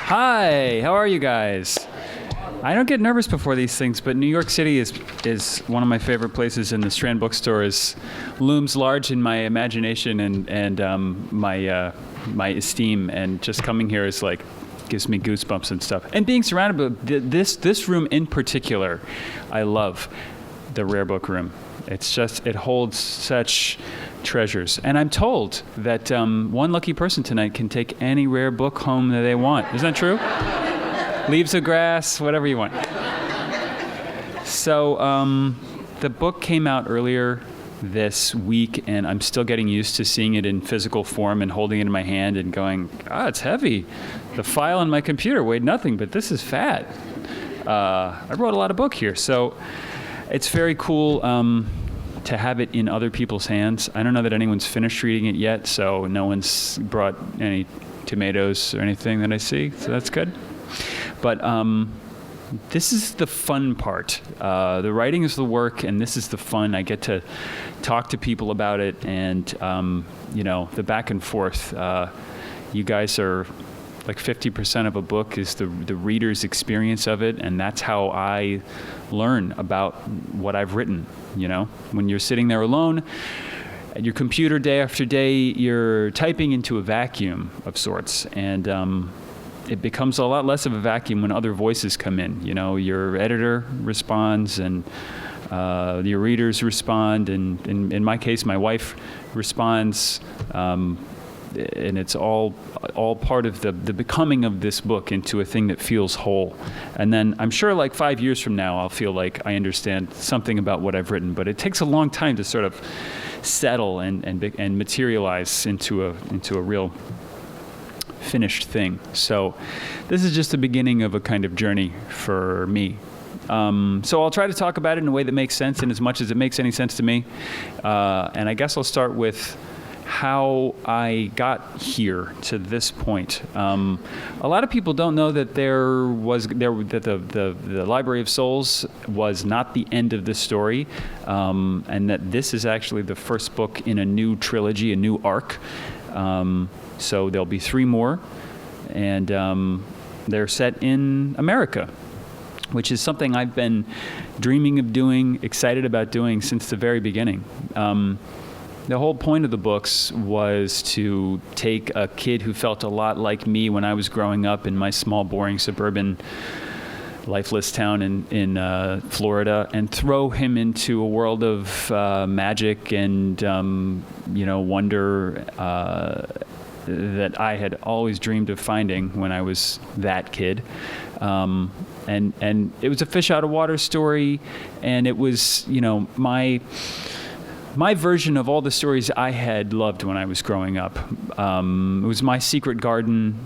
Hi, how are you guys? I don't get nervous before these things, but New York City is one of my favorite places, and the Strand bookstore looms large in my imagination and my esteem, and just coming here is like gives me goosebumps and stuff. And being surrounded by this room in particular, I love the rare book room. It holds such treasures. And I'm told that one lucky person tonight can take any rare book home that they want. Isn't that true? Leaves of grass, whatever you want. So the book came out earlier this week, and I'm still getting used to seeing it in physical form and holding it in my hand and going, it's heavy. The file on my computer weighed nothing, but this is fat. I wrote a lot of book here. So it's very cool to have it in other people's hands. I don't know that anyone's finished reading it yet, so no one's brought any tomatoes or anything that I see, so that's good. But this is the fun part. The writing is the work, and this is the fun. I get to talk to people about it, and the back and forth. You guys are like 50% of a book is the reader's experience of it, and that's how I learn about what I've written. When you're sitting there alone at your computer day after day, you're typing into a vacuum of sorts, and it becomes a lot less of a vacuum when other voices come in. Your editor responds, and your readers respond, and in my case, my wife responds, and it's all part of the becoming of this book into a thing that feels whole. And then I'm sure like 5 years from now, I'll feel like I understand something about what I've written, but it takes a long time to sort of settle and materialize into a real finished thing. So this is just the beginning of a kind of journey for me. So I'll try to talk about it in a way that makes sense, and as much as it makes any sense to me. And I guess I'll start with how I got here to this point. A lot of people don't know that the Library of Souls was not the end of the story, and that this is actually the first book in a new trilogy, a new arc. So there'll be 3 more, and they're set in America, which is something I've been dreaming of doing, excited about doing since the very beginning. The whole point of the books was to take a kid who felt a lot like me when I was growing up in my small, boring, suburban, lifeless town in Florida, and throw him into a world of magic and wonder that I had always dreamed of finding when I was that kid. And it was a fish out of water story, and it was my version of all the stories I had loved when I was growing up. It was My Secret Garden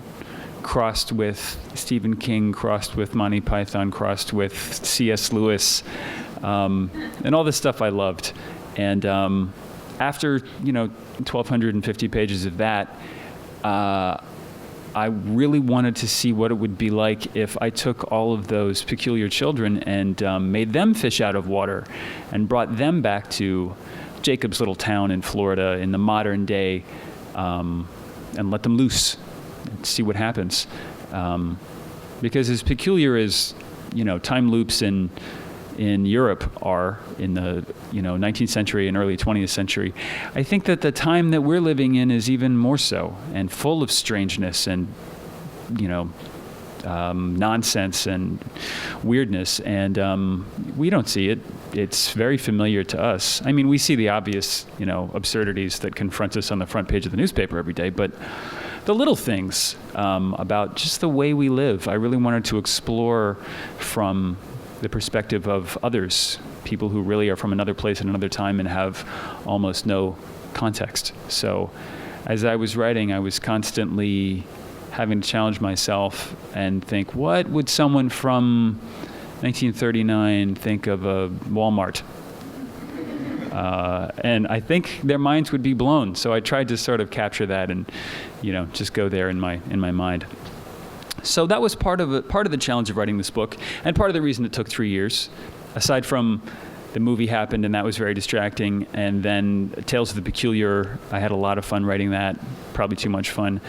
crossed with Stephen King, crossed with Monty Python, crossed with C.S. Lewis, and all this stuff I loved. And after 1,250 pages of that, I really wanted to see what it would be like if I took all of those peculiar children and made them fish out of water and brought them back to Jacob's little town in Florida in the modern day, and let them loose and see what happens. Because as peculiar as time loops in Europe are in the 19th century and early 20th century, I think that the time that we're living in is even more so, and full of strangeness and nonsense and weirdness, and we don't see it. It's very familiar to us. I mean, we see the obvious absurdities that confront us on the front page of the newspaper every day, but the little things about just the way we live, I really wanted to explore from the perspective of others, people who really are from another place and another time and have almost no context. So as I was writing, I was constantly having to challenge myself and think, what would someone from 1939 think of a Walmart? And I think their minds would be blown. So I tried to sort of capture that and, just go there in my mind. So that was part of the challenge of writing this book, and part of the reason it took 3 years, aside from the movie happened, and that was very distracting. And then Tales of the Peculiar, I had a lot of fun writing that, probably too much fun.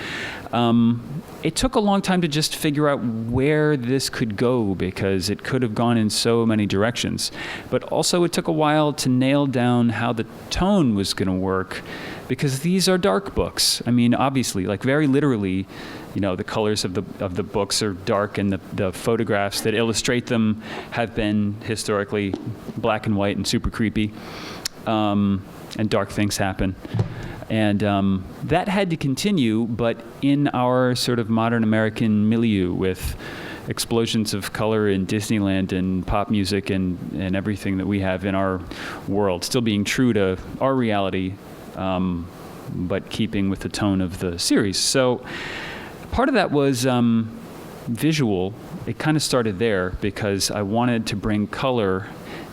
It took a long time to just figure out where this could go, because it could have gone in so many directions. But also it took a while to nail down how the tone was going to work, because these are dark books. I mean, obviously, like very literally, the colors of the books are dark, and the photographs that illustrate them have been historically black and white and super creepy, and dark things happen. And that had to continue, but in our sort of modern American milieu, with explosions of color in Disneyland and pop music and everything that we have in our world, still being true to our reality, but keeping with the tone of the series. So part of that was visual. It kind of started there because I wanted to bring color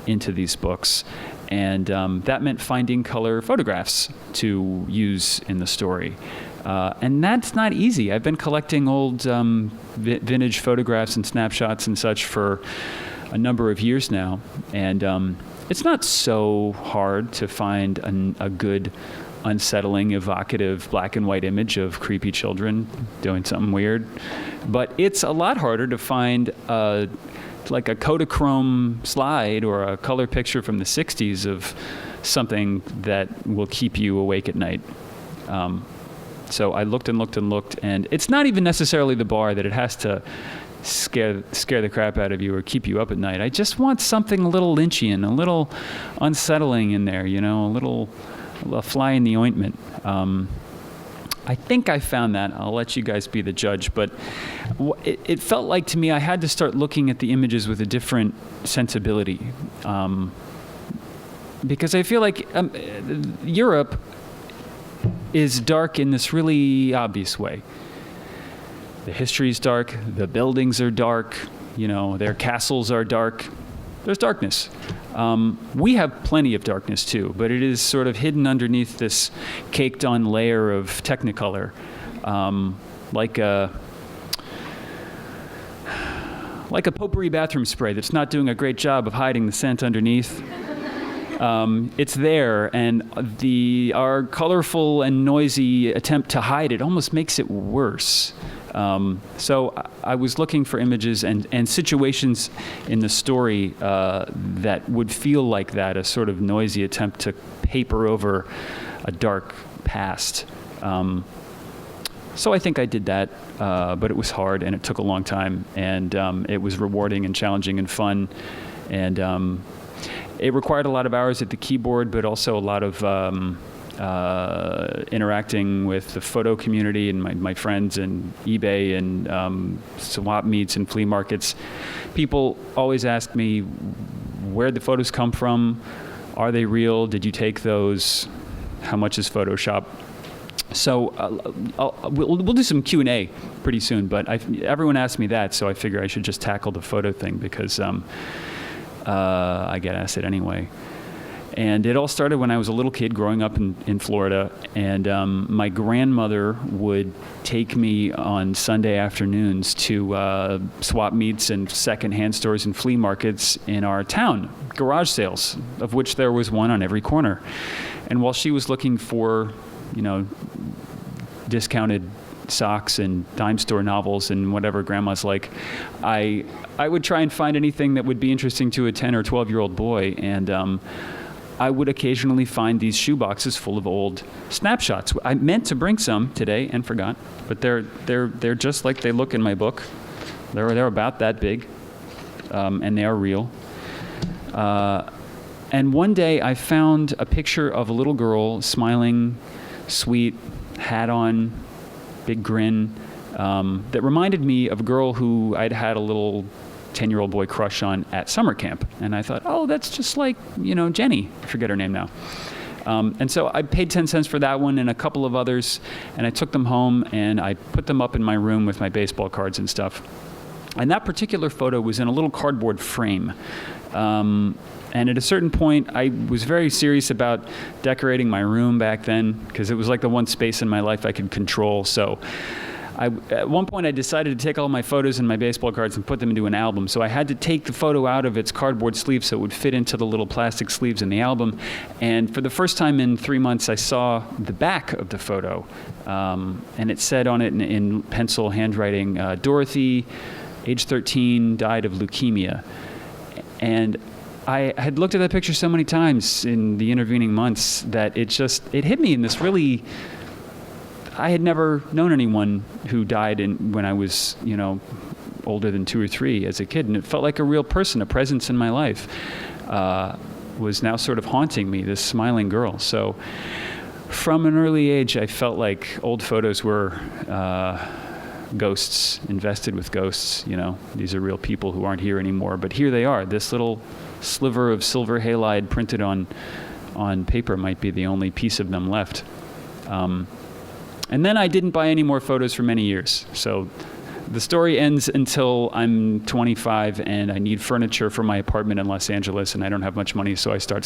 into these books. And that meant finding color photographs to use in the story. And that's not easy. I've been collecting old vintage photographs and snapshots and such for a number of years now. And it's not so hard to find a good, unsettling, evocative black and white image of creepy children doing something weird. But it's a lot harder to find like a Kodachrome slide or a color picture from the 60s of something that will keep you awake at night. So I looked and looked and looked, and it's not even necessarily the bar that it has to scare the crap out of you or keep you up at night. I just want something a little Lynchian, a little unsettling in there, a fly in the ointment. I think I found that. I'll let you guys be the judge. But it felt like to me I had to start looking at the images with a different sensibility. Because I feel like Europe is dark in this really obvious way. The history is dark. The buildings are dark. Their castles are dark. There's darkness. We have plenty of darkness too, but it is sort of hidden underneath this caked-on layer of Technicolor, like a potpourri bathroom spray that's not doing a great job of hiding the scent underneath. It's there, and our colorful and noisy attempt to hide it almost makes it worse. So I was looking for images and situations in the story that would feel like that, a sort of noisy attempt to paper over a dark past. So I think I did that, but it was hard and it took a long time, and it was rewarding and challenging and fun, and it required a lot of hours at the keyboard, but also a lot of interacting with the photo community and my friends and eBay and swap meets and flea markets. People always ask me, where'd the photos come from? Are they real? Did you take those? How much is Photoshop? So we'll do some Q&A pretty soon, but everyone asked me that, so I figure I should just tackle the photo thing because I get asked it anyway. And it all started when I was a little kid growing up in Florida, and my grandmother would take me on Sunday afternoons to swap meets and second-hand stores and flea markets in our town, garage sales, of which there was one on every corner. And while she was looking for, discounted socks and dime store novels and whatever grandma's like, I would try and find anything that would be interesting to a 10 or 12-year-old boy, and I would occasionally find these shoe boxes full of old snapshots. I meant to bring some today and forgot, but they're just like they look in my book. They're about that big, and they are real. And one day I found a picture of a little girl, smiling, sweet, hat on, big grin, that reminded me of a girl who I'd had a little 10-year-old boy crush on at summer camp. And I thought, oh, that's just like, Jenny. I forget her name now. And so I paid 10 cents for that one and a couple of others, and I took them home and I put them up in my room with my baseball cards and stuff. And that particular photo was in a little cardboard frame. And at a certain point, I was very serious about decorating my room back then, because it was like the one space in my life I could control. So At one point I decided to take all my photos and my baseball cards and put them into an album. So I had to take the photo out of its cardboard sleeve so it would fit into the little plastic sleeves in the album. And for the first time in 3 months, I saw the back of the photo. And it said on it in pencil handwriting, Dorothy, age 13, died of leukemia. And I had looked at that picture so many times in the intervening months that it hit me in this really, I had never known anyone who died when I was, older than 2 or 3 as a kid. And it felt like a real person, a presence in my life, was now sort of haunting me, this smiling girl. So from an early age, I felt like old photos were ghosts, invested with ghosts. These are real people who aren't here anymore, but here they are. This little sliver of silver halide printed on paper might be the only piece of them left. And then I didn't buy any more photos for many years. So the story ends until I'm 25 and I need furniture for my apartment in Los Angeles, and I don't have much money, so I start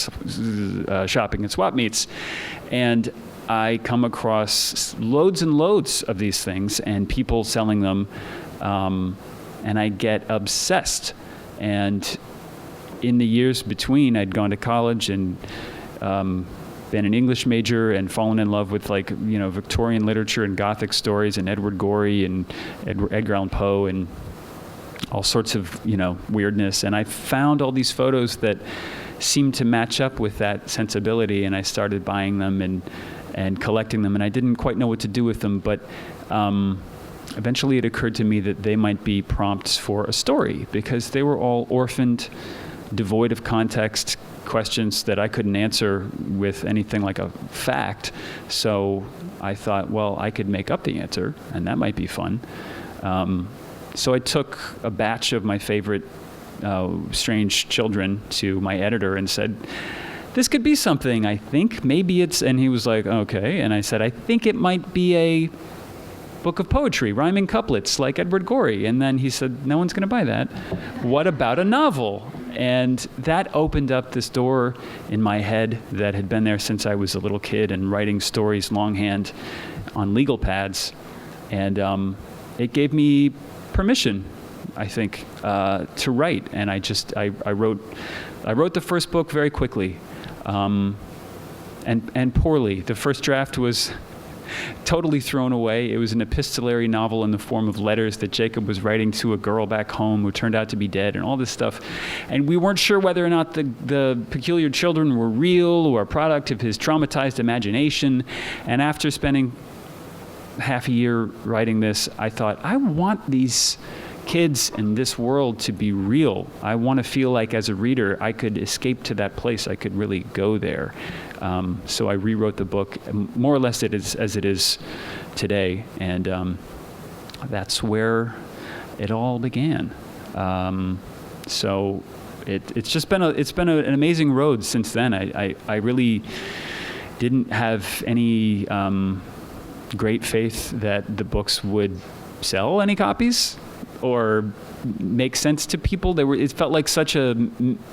shopping at swap meets. And I come across loads and loads of these things and people selling them, and I get obsessed. And in the years between, I'd gone to college and been an English major and fallen in love with Victorian literature and Gothic stories and Edward Gorey and Edgar Allan Poe and all sorts of weirdness. And I found all these photos that seemed to match up with that sensibility, and I started buying them and collecting them. And I didn't quite know what to do with them, but eventually it occurred to me that they might be prompts for a story, because they were all orphaned, devoid of context questions that I couldn't answer with anything like a fact. So I thought, well, I could make up the answer, and that might be fun. So I took a batch of my favorite strange children to my editor and said, this could be something, I think. Maybe it's, and he was like, okay. And I said, I think it might be a book of poetry, rhyming couplets like Edward Gorey. And then he said, no one's going to buy that. What about a novel? And that opened up this door in my head that had been there since I was a little kid, and writing stories longhand on legal pads. And it gave me permission, I think, to write. And I wrote the first book very quickly, and poorly. The first draft was totally thrown away. It was an epistolary novel in the form of letters that Jacob was writing to a girl back home who turned out to be dead, and all this stuff. And we weren't sure whether or not the peculiar children were real or a product of his traumatized imagination. And after spending half a year writing this, I thought, I want these kids in this world to be real. I want to feel like, as a reader, I could escape to that place. I could really go there. So I rewrote the book more or less as it is today, and that's where it all began. So it's been an amazing road since then. I really didn't have any great faith that the books would sell any copies or make sense to people. It felt like such a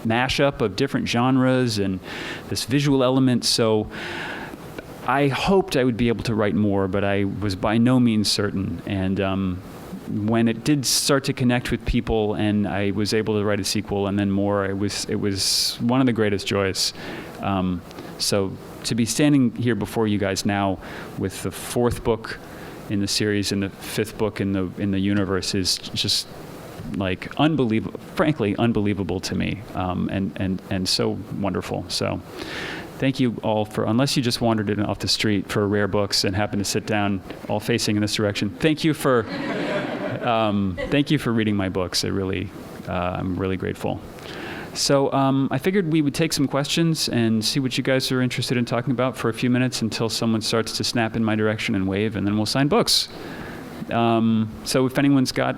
mashup of different genres and this visual element. So I hoped I would be able to write more, but I was by no means certain. And when it did start to connect with people and I was able to write a sequel and then more, it was one of the greatest joys. So to be standing here before you guys now with the 4th book in the series and the 5th book in the universe is just like frankly unbelievable to me, and so wonderful. So thank you all for, unless you just wandered in off the street for rare books and happened to sit down all facing in this direction, thank you for reading my books. I'm really grateful. So I figured we would take some questions and see what you guys are interested in talking about for a few minutes until someone starts to snap in my direction and wave, and then we'll sign books. So if anyone's got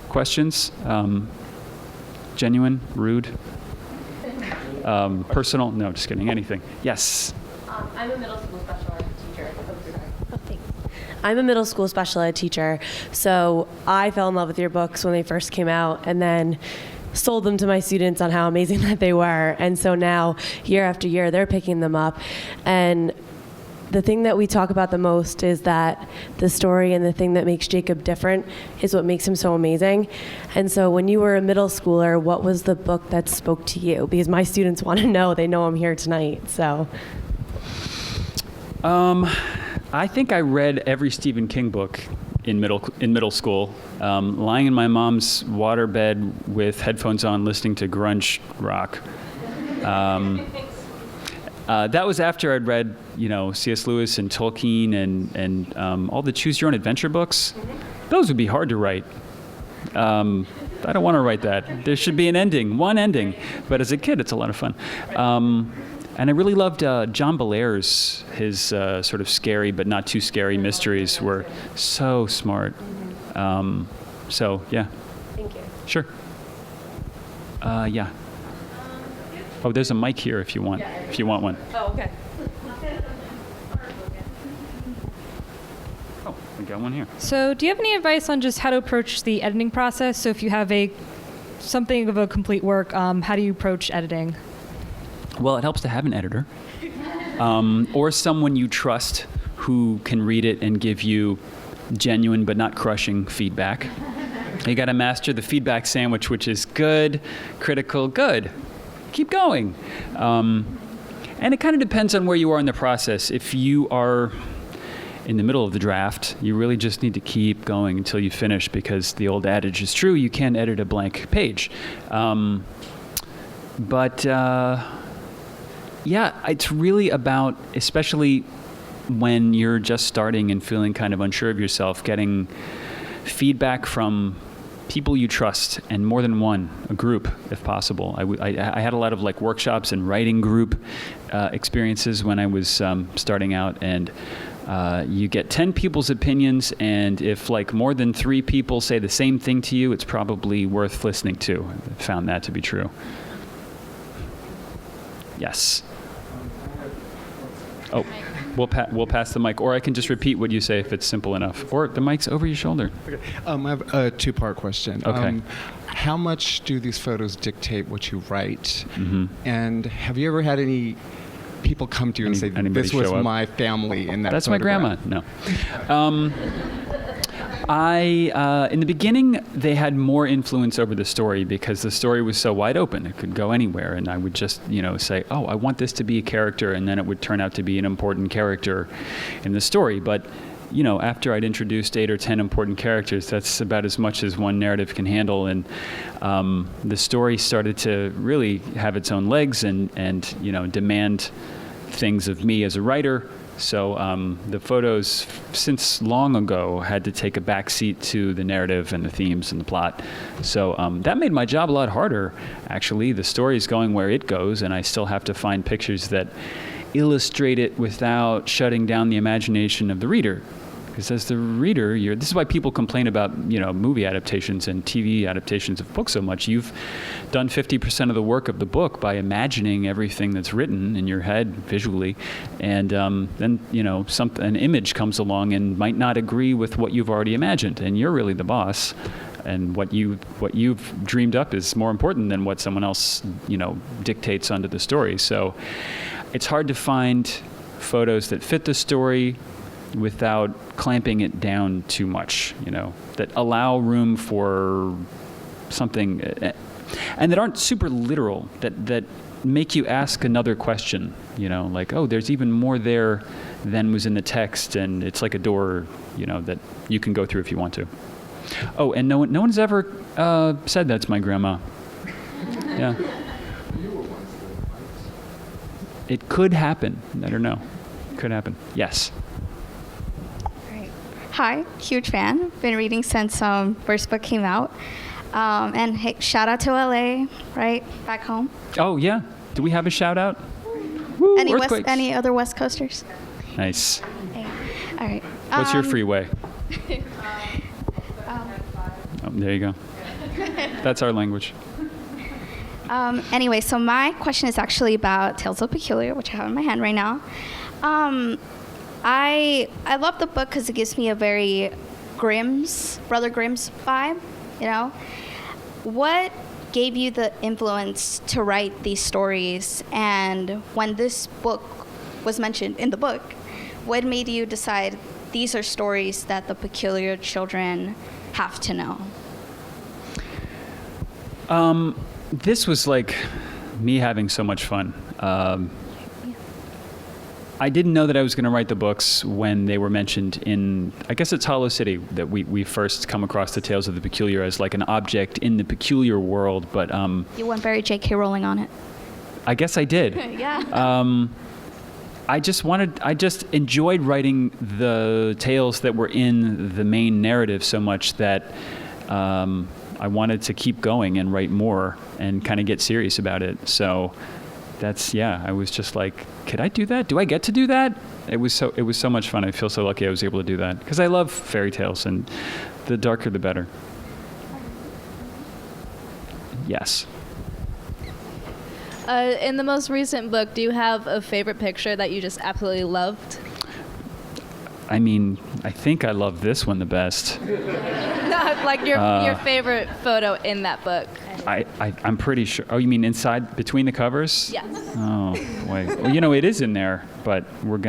questions, genuine, rude, personal, no, just kidding, anything. Yes? I'm a middle school special ed teacher. Oh, thanks. I'm a middle school special ed teacher, so I fell in love with your books when they first came out, and then sold them to my students on how amazing that they were. And so now, year after year, they're picking them up. And the thing that we talk about the most is that the story and the thing that makes Jacob different is what makes him so amazing. And so when you were a middle schooler, what was the book that spoke to you? Because my students want to know. They know I'm here tonight. So. I think I read every Stephen King book in middle school, lying in my mom's waterbed with headphones on, listening to grunge rock. That was after I'd read, C.S. Lewis and Tolkien and all the Choose Your Own Adventure books. Those would be hard to write. I don't want to write that. There should be an ending, one ending. But as a kid, it's a lot of fun. And I really loved John Belair's, his sort of scary but not too scary mysteries were so smart. So, yeah. Thank you. Sure. Yeah. Oh, there's a mic here if you want one. Oh, okay. Oh, we got one here. So do you have any advice on just how to approach the editing process? So if you have something of a complete work, how do you approach editing? Well, it helps to have an editor or someone you trust who can read it and give you genuine but not crushing feedback. You got to master the feedback sandwich, which is good, critical, good. Keep going. And it kind of depends on where you are in the process. If you are in the middle of the draft, you really just need to keep going until you finish, because the old adage is true, you can't edit a blank page. Yeah, it's really about, especially when you're just starting and feeling kind of unsure of yourself, getting feedback from people you trust, and more than one, a group if possible. I had a lot of workshops and writing group experiences when I was starting out, and you get 10 people's opinions, and if more than 3 people say the same thing to you, it's probably worth listening to. I found that to be true. Yes. Oh, we'll pass the mic, or I can just repeat what you say if it's simple enough. Or the mic's over your shoulder. Okay. I have a 2-part question. Okay. How much do these photos dictate what you write? Mm-hmm. And have you ever had any people come to you and say, "This was my family in that"? That's photograph? My grandma. No. In the beginning, they had more influence over the story because the story was so wide open. It could go anywhere, and I would just, say, "Oh, I want this to be a character," and then it would turn out to be an important character in the story. But, after I'd introduced 8 or 10 important characters, that's about as much as one narrative can handle, and the story started to really have its own legs and demand things of me as a writer. So the photos, since long ago, had to take a backseat to the narrative and the themes and the plot. So that made my job a lot harder, actually. The story is going where it goes, and I still have to find pictures that illustrate it without shutting down the imagination of the reader. Because as the reader, this is why people complain about movie adaptations and TV adaptations of books so much. You've done 50% of the work of the book by imagining everything that's written in your head visually, and then an image comes along and might not agree with what you've already imagined, and you're really the boss. And what you've dreamed up is more important than what someone else dictates onto the story. So it's hard to find photos that fit the story without clamping it down too much, that allow room for something, and that aren't super literal, that make you ask another question, oh, there's even more there than was in the text, and it's like a door, that you can go through if you want to. Oh, and no one's ever said that's my grandma. Yeah. It could happen. I don't know. It could happen. Yes. Hi, huge fan. Been reading since first book came out. And hey, shout out to LA, right? Back home. Oh, yeah. Do we have a shout out? Woo, any other West Coasters? Nice. Hey. All right. What's your freeway? There you go. That's our language. Anyway, so my question is actually about Tales of Peculiar, which I have in my hand right now. I love the book because it gives me a very Brother Grimm's vibe, What gave you the influence to write these stories? And when this book was mentioned in the book, what made you decide these are stories that the peculiar children have to know? This was like me having so much fun. I didn't know that I was going to write the books when they were mentioned in, I guess it's Hollow City that we first come across the Tales of the Peculiar as like an object in the peculiar world. But You went very J.K. Rowling on it. I guess I did. Yeah. I just enjoyed writing the tales that were in the main narrative so much that I wanted to keep going and write more and kind of get serious about it. So I was just like, could I do that? Do I get to do that? It was so much fun. I feel so lucky I was able to do that because I love fairy tales, and the darker the better. Yes. In the most recent book, do you have a favorite picture that you just absolutely loved? I mean, I think I love this one the best. No, like your favorite photo in that book. I'm pretty sure. Oh, you mean inside, between the covers? Yes. Oh, boy. Well, it is in there, but we'll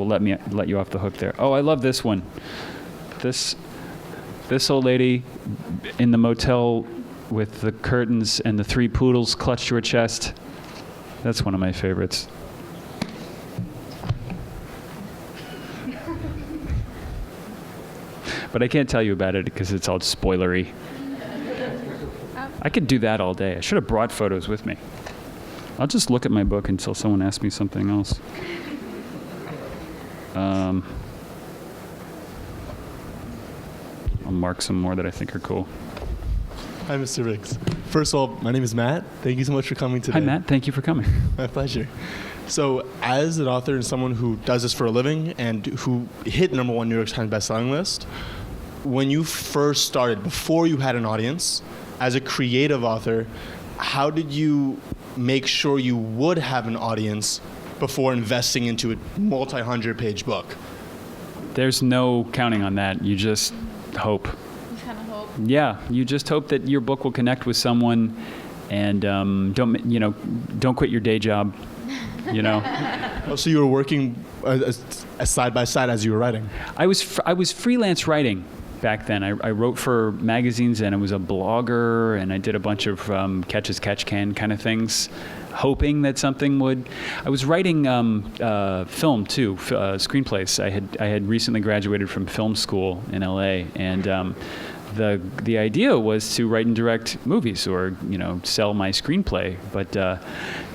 let you off the hook there. Oh, I love this one. This old lady in the motel with the curtains and the 3 poodles clutched to her chest. That's one of my favorites. But I can't tell you about it because it's all spoilery. I could do that all day. I should have brought photos with me. I'll just look at my book until someone asks me something else. I'll mark some more that I think are cool. Hi, Mr. Riggs. First of all, my name is Matt. Thank you so much for coming today. Hi, Matt. Thank you for coming. My pleasure. So, as an author and someone who does this for a living and who hit #1 New York Times bestselling list, when you first started, before you had an audience, as a creative author, how did you make sure you would have an audience before investing into a multi-100-page book? There's no counting on that. You just hope. You kind of hope. Yeah, you just hope that your book will connect with someone, and don't quit your day job. Oh, so you were working side by side as you were writing? I was freelance writing back then. I wrote for magazines, and I was a blogger, and I did a bunch of catch as catch can kind of things, hoping that something would. I was writing film too, screenplays. I had recently graduated from film school in LA, and the idea was to write and direct movies or sell my screenplay, but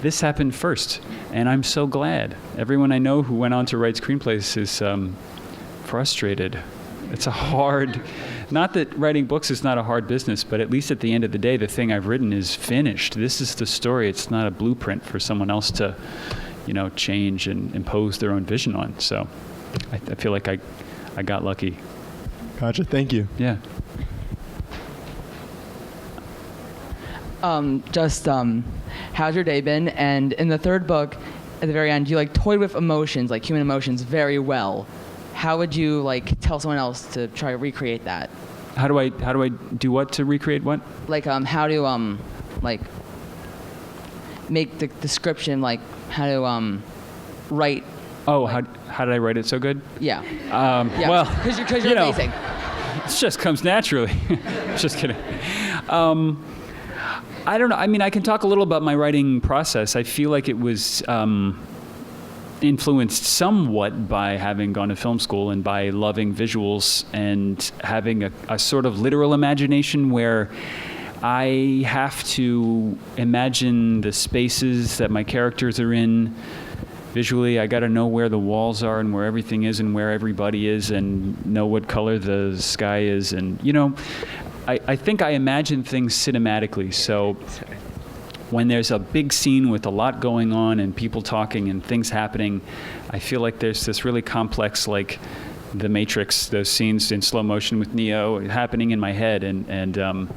this happened first, and I'm so glad. Everyone I know who went on to write screenplays is frustrated. It's a hard, not that writing books is not a hard business, but at least at the end of the day, the thing I've written is finished. This is the story. It's not a blueprint for someone else to, change and impose their own vision on. So I feel like I got lucky. Gotcha. Thank you. Yeah. How's your day been? And in the third book, at the very end, you toyed with emotions, human emotions, very well. How would you tell someone else to try to recreate that? How do I do what to recreate what? How to make the description, how to write. Oh, how did I write it so good? Yeah. Yeah. Well, because you're amazing. It just comes naturally. Just kidding. I don't know. I mean, I can talk a little about my writing process. I feel like it was influenced somewhat by having gone to film school and by loving visuals and having a sort of literal imagination where I have to imagine the spaces that my characters are in. Visually, I got to know where the walls are and where everything is and where everybody is and know what color the sky is. And, I think I imagine things cinematically. So when there's a big scene with a lot going on and people talking and things happening, I feel like there's this really complex, like The Matrix, those scenes in slow motion with Neo happening in my head. And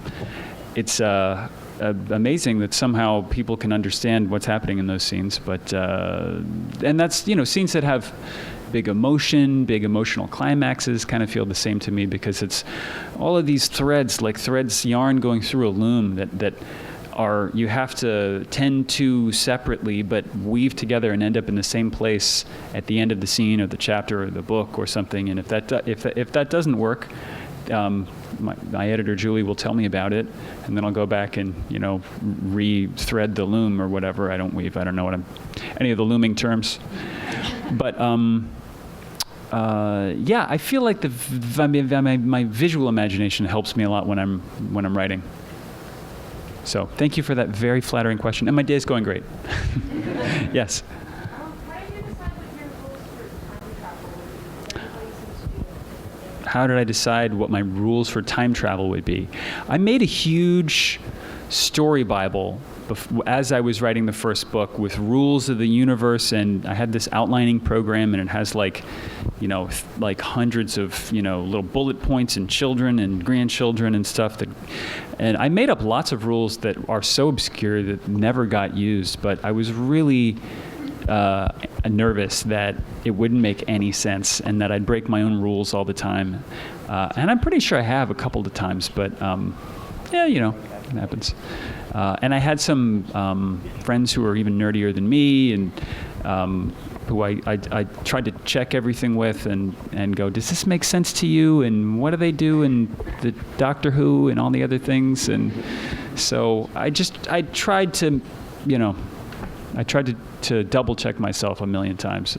it's amazing that somehow people can understand what's happening in those scenes. But and that's, scenes that have big emotion, big emotional climaxes kind of feel the same to me because it's all of these threads, like yarn going through a loom that you have to tend to separately, but weave together and end up in the same place at the end of the scene or the chapter or the book or something. And if that doesn't work, my editor Julie will tell me about it, and then I'll go back and re-thread the loom or whatever. I don't weave. I don't know any of the looming terms, but yeah, I feel like my visual imagination helps me a lot when I'm writing. So thank you for that very flattering question, and my day's going great. Yes. How did I decide what my rules for time travel would be? I made a huge story Bible as I was writing the first book with rules of the universe, and I had this outlining program, and it has like hundreds of little bullet points and children and grandchildren and stuff and I made up lots of rules that are so obscure that never got used, but I was really nervous that it wouldn't make any sense and that I'd break my own rules all the time. And I'm pretty sure I have a couple of times, but yeah, it happens. And I had some friends who were even nerdier than me, and who I tried to check everything with and go, does this make sense to you? And what do they do in the Doctor Who and all the other things? And so I tried to to double check myself a million times.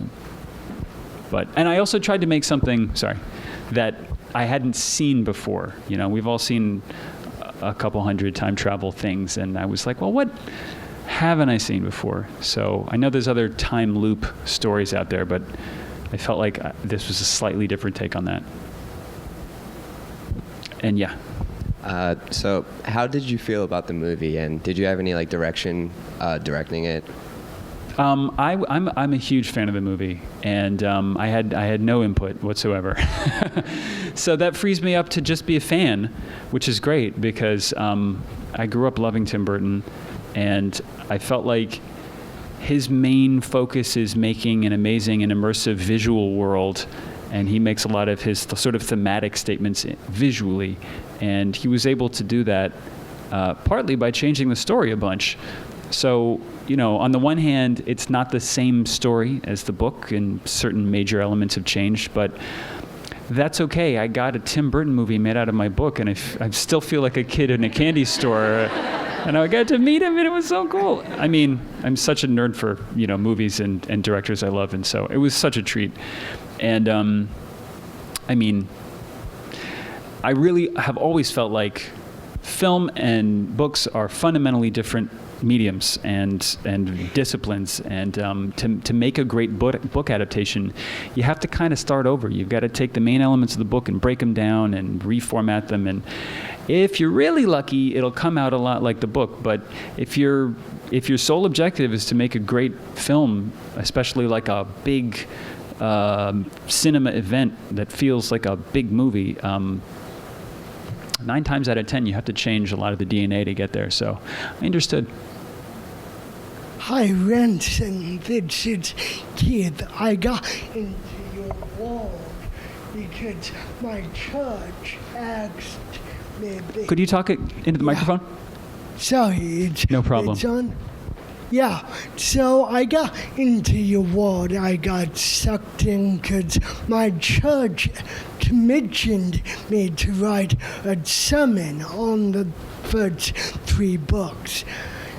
And I also tried to make something, that I hadn't seen before. We've all seen a couple hundred time travel things, and I was like, well, what haven't I seen before? So I know there's other time loop stories out there, but I felt like this was a slightly different take on that. And yeah. So how did you feel about the movie, and did you have any direction directing it? I'm a huge fan of the movie, and I had no input whatsoever. So that frees me up to just be a fan, which is great because I grew up loving Tim Burton, and I felt like his main focus is making an amazing and immersive visual world, and he makes a lot of his sort of thematic statements visually, and he was able to do that partly by changing the story a bunch. So, on the one hand, it's not the same story as the book, and certain major elements have changed, but that's okay. I got a Tim Burton movie made out of my book, and I still feel like a kid in a candy store, and I got to meet him, and it was so cool. I mean, I'm such a nerd for, movies and directors I love, and so it was such a treat. And, I mean, I really have always felt like film and books are fundamentally different mediums and disciplines, and to make a great book adaptation, you have to kind of start over. You've got to take the main elements of the book and break them down and reformat them, and if you're really lucky, it'll come out a lot like the book. But if your sole objective is to make a great film, especially like a big cinema event that feels like a big movie, 9 times out of 10 you have to change a lot of the DNA to get there. So I understood. Hi, Ransom. This is Keith. I got into your wall because my church asked me. Could you talk into the microphone? Sorry, it's no problem. It's on. Yeah, so I got into your world. I got sucked in because my church commissioned me to write a sermon on the first 3 books.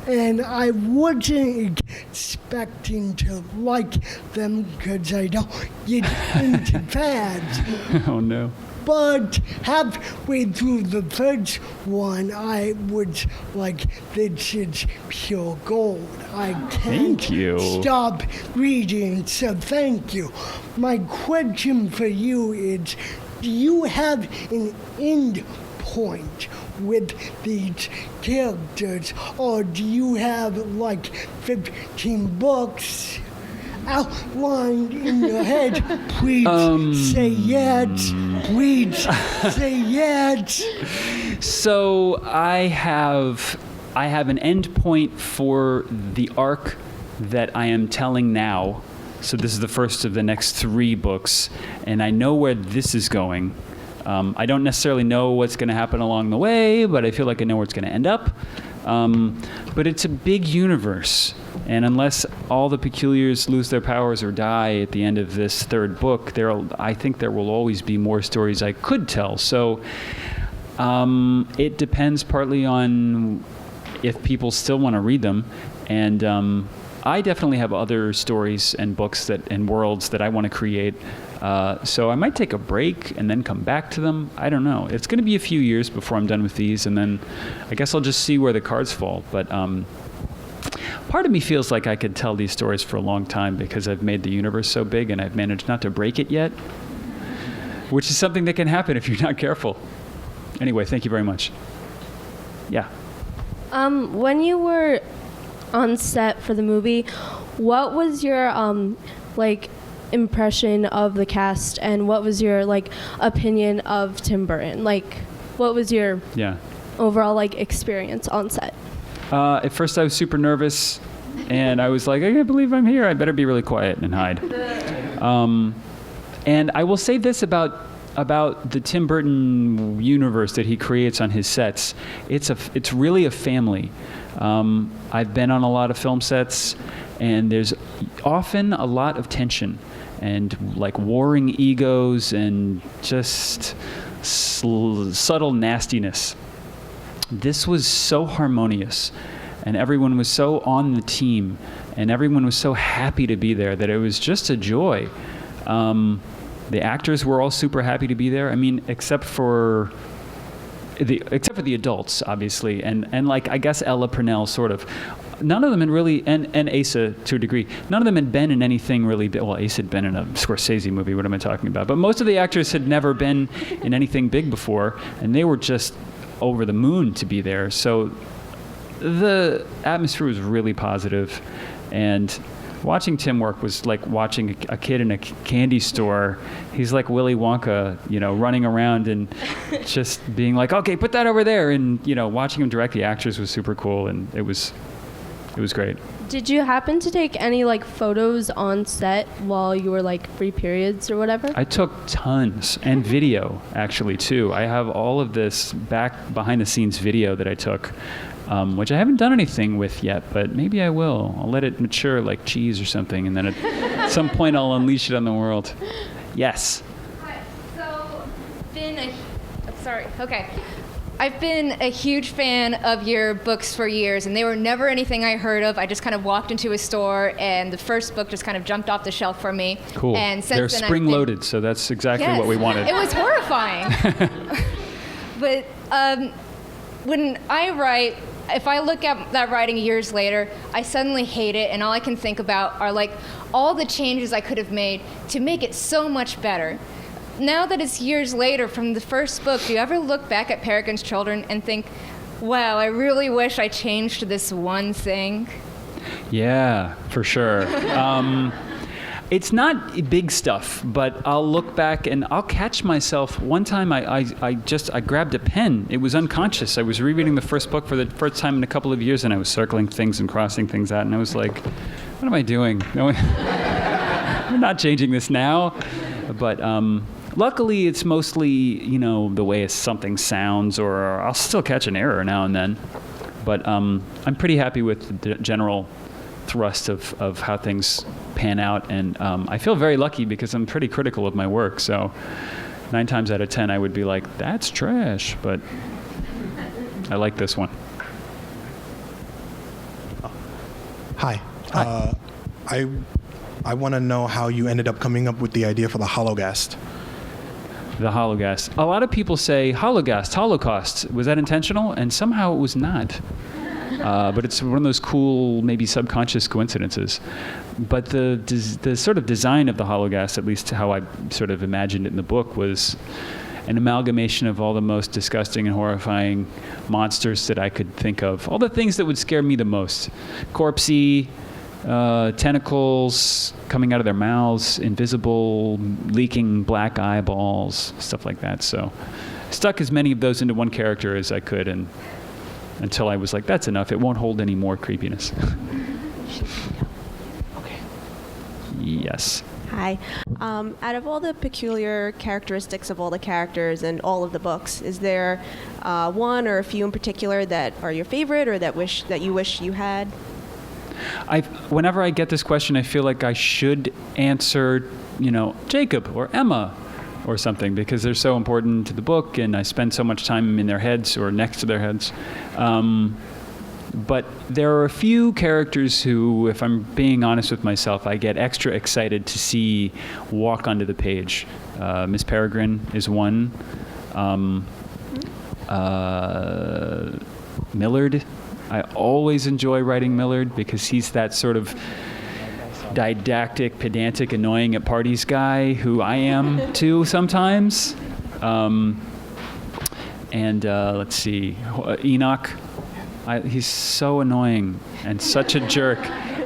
And I wasn't expecting to like them because I don't get into fads. Oh, no. But halfway through the first one, I was like, this is pure gold. I can't stop reading, so thank you. My question for you is, do you have an end point with these characters, or do you have like 15 books outlined in your head? Please say yes. Please say yes. So I have an end point for the arc that I am telling now. So this is the first of the next 3 books, and I know where this is going. I don't necessarily know what's going to happen along the way, but I feel like I know where it's going to end up. But it's a big universe. And unless all the peculiars lose their powers or die at the end of this third book, I think there will always be more stories I could tell. So it depends partly on if people still want to read them. And I definitely have other stories and books and worlds that I want to create. So I might take a break and then come back to them. I don't know. It's going to be a few years before I'm done with these, and then I guess I'll just see where the cards fall. But part of me feels like I could tell these stories for a long time because I've made the universe so big and I've managed not to break it yet, which is something that can happen if you're not careful. Anyway, thank you very much. Yeah. When you were on set for the movie, what was your impression of the cast, and what was your opinion of Tim Burton? What was your overall experience on set? At first I was super nervous, and I was like, I can't believe I'm here. I better be really quiet and hide. And I will say this about the Tim Burton universe that he creates on his sets. It's really a family. I've been on a lot of film sets, and there's often a lot of tension and warring egos and just subtle nastiness. This was so harmonious, and everyone was so on the team, and everyone was so happy to be there that it was just a joy. The actors were all super happy to be there. I mean, except for the adults, obviously, and I guess Ella Purnell, sort of. None of them had really, and Asa to a degree, none of them had been in anything really big. Well, Asa had been in a Scorsese movie, what am I talking about? But most of the actors had never been in anything big before, and they were just over the moon to be there. So the atmosphere was really positive, and watching Tim work was like watching a kid in a candy store. He's like Willy Wonka, running around and just being like, okay, put that over there. And, watching him direct the actors was super cool, and it was great. Did you happen to take any photos on set while you were free periods or whatever? I took tons, and video actually too. I have all of this behind the scenes video that I took, which I haven't done anything with yet, but maybe I will. I'll let it mature like cheese or something, and then at some point I'll unleash it on the world. Yes. Hi. So, I've been a huge fan of your books for years, and they were never anything I heard of. I just kind of walked into a store, and the first book just kind of jumped off the shelf for me. Cool. And since They're then spring-loaded, so that's exactly what we wanted. It was horrifying. But when I write, if I look at that writing years later, I suddenly hate it, and all I can think about are all the changes I could have made to make it so much better. Now that it's years later from the first book, do you ever look back at Peregrine's Children and think, wow, I really wish I changed this one thing? Yeah, for sure. It's not big stuff, but I'll look back and I'll catch myself. One time I grabbed a pen. It was unconscious. I was rereading the first book for the first time in a couple of years, and I was circling things and crossing things out, and I was like, what am I doing? I'm not changing this now. But luckily, it's mostly, the way something sounds, or I'll still catch an error now and then. But I'm pretty happy with the general thrust of how things pan out. And I feel very lucky because I'm pretty critical of my work. So 9 times out of 10, I would be like, that's trash. But I like this one. Hi. I want to know how you ended up coming up with the idea for the Hologast. The Hologast. A lot of people say Hologast, Holocaust. Was that intentional? And somehow it was not. But it's one of those cool, maybe subconscious coincidences. But the sort of design of the Hologast, at least how I sort of imagined it in the book, was an amalgamation of all the most disgusting and horrifying monsters that I could think of. All the things that would scare me the most. Corpsey, tentacles coming out of their mouths, invisible, leaking black eyeballs, stuff like that. So stuck as many of those into one character as I could, and until I was like, that's enough. It won't hold any more creepiness. Okay. Yes. Hi. Out of all the peculiar characteristics of all the characters and all of the books, is there one or a few in particular that are your favorite or that you wish you had? Whenever I get this question, I feel like I should answer, Jacob or Emma or something, because they're so important to the book and I spend so much time in their heads or next to their heads. But there are a few characters who, if I'm being honest with myself, I get extra excited to see walk onto the page. Miss Peregrine is one. Millard. I always enjoy writing Millard because he's that sort of didactic, pedantic, annoying at parties guy who I am too sometimes. Let's see, Enoch. He's so annoying and such a jerk,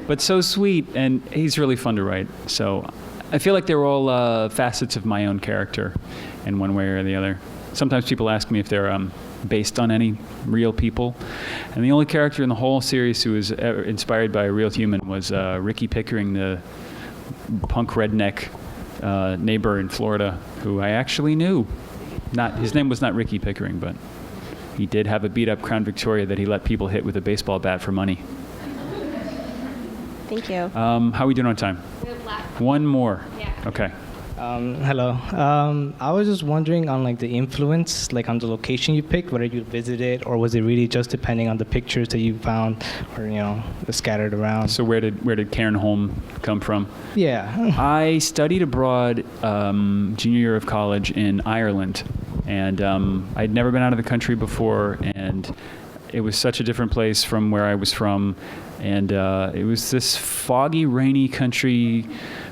but so sweet, and he's really fun to write. So I feel like they're all facets of my own character in one way or the other. Sometimes people ask me if they're based on any real people, and the only character in the whole series who was inspired by a real human was Ricky Pickering, the punk redneck neighbor in Florida, who I actually knew. His name was not Ricky Pickering, but he did have a beat-up Crown Victoria that he let people hit with a baseball bat for money. Thank you. How are we doing on time? One more. Yeah. Okay. Hello. I was just wondering on the influence, on the location you picked, whether you visited or was it really just depending on the pictures that you found or scattered around. So where did Cairnholm come from? Yeah. I studied abroad junior year of college in Ireland, and I'd never been out of the country before, and it was such a different place from where I was from, and it was this foggy, rainy country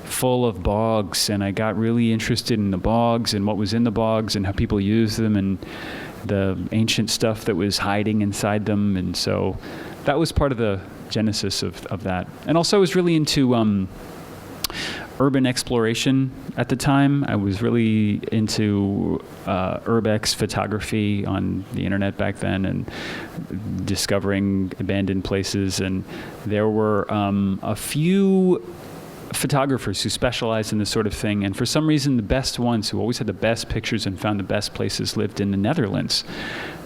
full of bogs, and I got really interested in the bogs and what was in the bogs and how people used them and the ancient stuff that was hiding inside them, and so that was part of the genesis of that. And also I was really into urban exploration at the time. I was really into urbex photography on the internet back then and discovering abandoned places, and there were a few photographers who specialized in this sort of thing, and for some reason the best ones who always had the best pictures and found the best places lived in the Netherlands,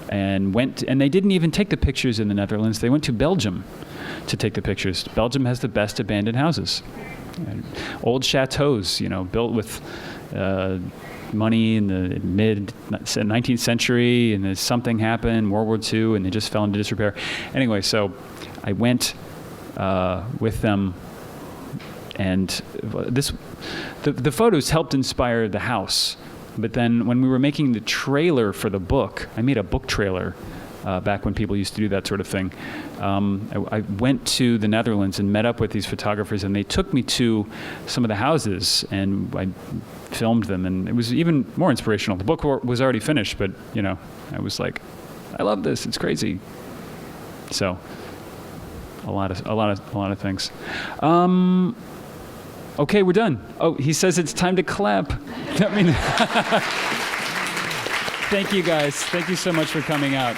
and they didn't even take the pictures in the Netherlands. They went to Belgium to take the pictures. Belgium has the best abandoned houses, and old chateaus, built with money in the mid 19th century, and then something happened, World War II, and they just fell into disrepair. Anyway, so I went with them. And the photos helped inspire the house. But then when we were making the trailer for the book, I made a book trailer back when people used to do that sort of thing. I went to the Netherlands and met up with these photographers, and they took me to some of the houses, and I filmed them, and it was even more inspirational. The book was already finished, but I was like, I love this. It's crazy. So a lot of things. Okay, we're done. Oh, he says it's time to clap. Thank you guys. Thank you so much for coming out.